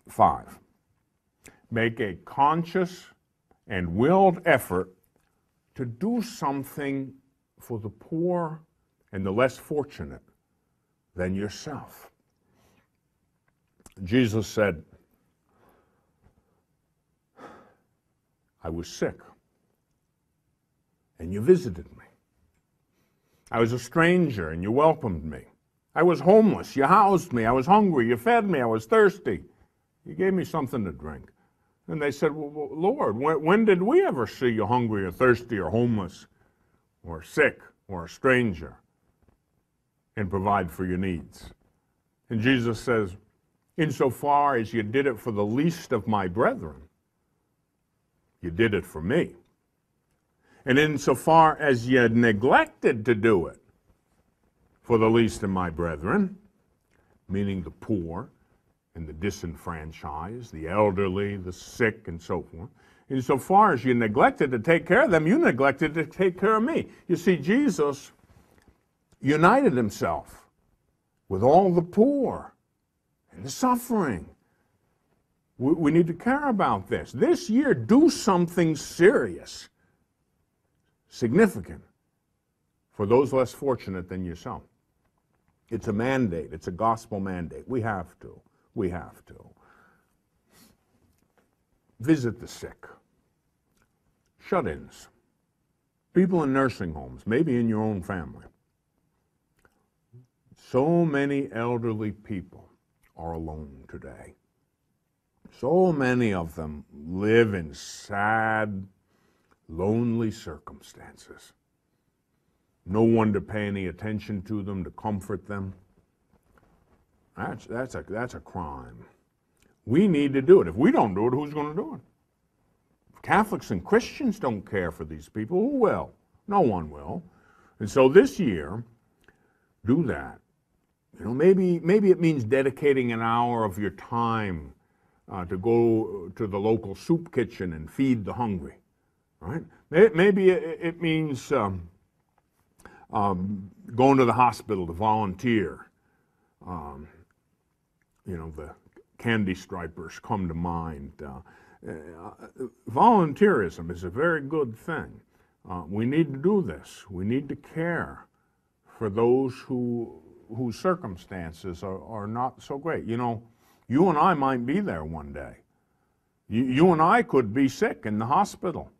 5. Make a conscious and willed effort to do something for the poor and the less fortunate than yourself. Jesus said, I was sick, and you visited me. I was a stranger, and you welcomed me. I was homeless, you housed me. I was hungry, you fed me. I was thirsty, you gave me something to drink. And they said, well, Lord, when did we ever see you hungry or thirsty or homeless or sick or a stranger and provide for your needs? And Jesus says, insofar as you did it for the least of my brethren, you did it for me. And insofar as you neglected to do it for the least of my brethren, meaning the poor and the disenfranchised, the elderly, the sick, and so forth, insofar as you neglected to take care of them, you neglected to take care of me. You see, Jesus united himself with all the poor and the suffering. We need to care about this. This year, do something serious, significant, for those less fortunate than yourself. It's a mandate. It's a gospel mandate. We have to. We have to. Visit the sick, shut-ins, people in nursing homes, maybe in your own family. So many elderly people are alone today. So many of them live in sad, lonely circumstances. No one to pay any attention to them, to comfort them. That's a crime. We need to do it. If we don't do it, who's going to do it? If Catholics and Christians don't care for these people, who will? No one will. And so this year, do that. You know, maybe it means dedicating an hour of your time to go to the local soup kitchen and feed the hungry, right? Maybe it means going to the hospital to volunteer. You know, the candy stripers come to mind. Volunteerism is a very good thing. We need to do this. We need to care for those whose circumstances are not so great. You know, you and I might be there one day. You and I could be sick in the hospital.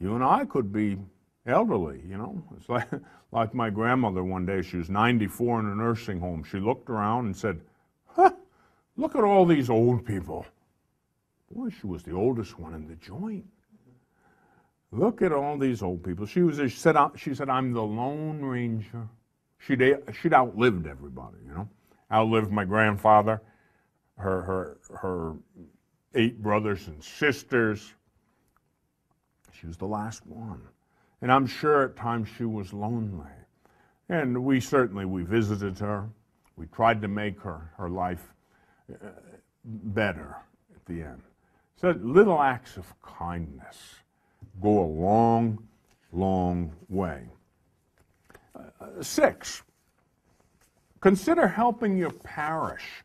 You and I could be elderly, you know. It's like my grandmother one day. She was 94 in a nursing home. She looked around and said, huh, look at all these old people. Boy, she was the oldest one in the joint. Look at all these old people. She said, I'm the Lone Ranger. She'd outlived everybody, you know. Outlived my grandfather, her 8 brothers and sisters. She was the last one. And I'm sure at times she was lonely. And we visited her. We tried to make her life better at the end. So little acts of kindness go a long, long way. 6, consider helping your parish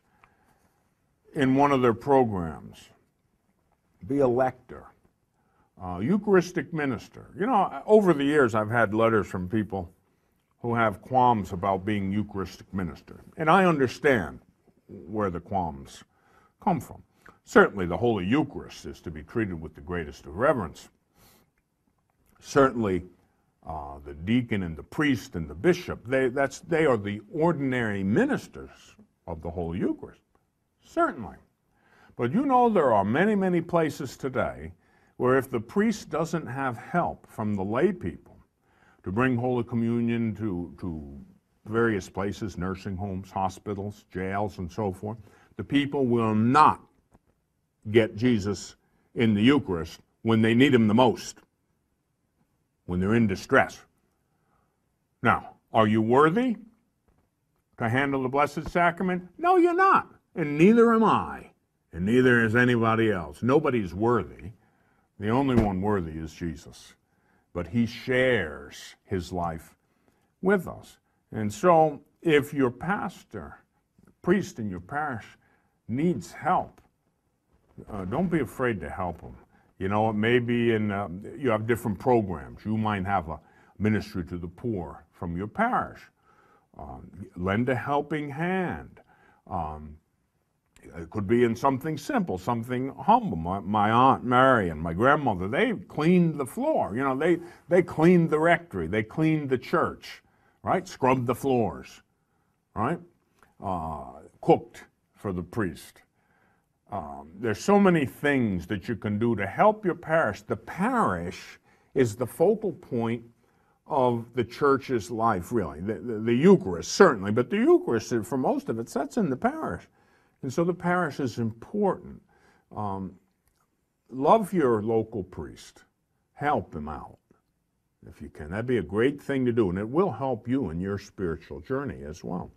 in one of their programs. Be a lector, Eucharistic minister. You know, over the years I've had letters from people who have qualms about being Eucharistic minister. And I understand where the qualms come from. Certainly the Holy Eucharist is to be treated with the greatest of reverence. Certainly the deacon and the priest and the bishop, they are the ordinary ministers of the Holy Eucharist. Certainly. But you know there are many, many places today where if the priest doesn't have help from the lay people to bring Holy Communion to various places, nursing homes, hospitals, jails, and so forth, the people will not get Jesus in the Eucharist when they need him the most, when they're in distress. Now, are you worthy to handle the Blessed Sacrament? No, you're not, and neither am I, and neither is anybody else. Nobody's worthy. The only one worthy is Jesus, but he shares his life with us. And so if your pastor, priest in your parish needs help don't be afraid to help them. You know, maybe you have different programs. You might have a ministry to the poor from your parish. Lend a helping hand. It could be in something simple, something humble. My Aunt Mary and my grandmother, they cleaned the floor. You know, they cleaned the rectory. They cleaned the church, right? Scrubbed the floors, right? Cooked for the priest. There's so many things that you can do to help your parish. The parish is the focal point of the church's life, really. The Eucharist, certainly, but the Eucharist, for most of it, sets in the parish. And so the parish is important. Love your local priest. Help him out, if you can. That'd be a great thing to do, and it will help you in your spiritual journey as well.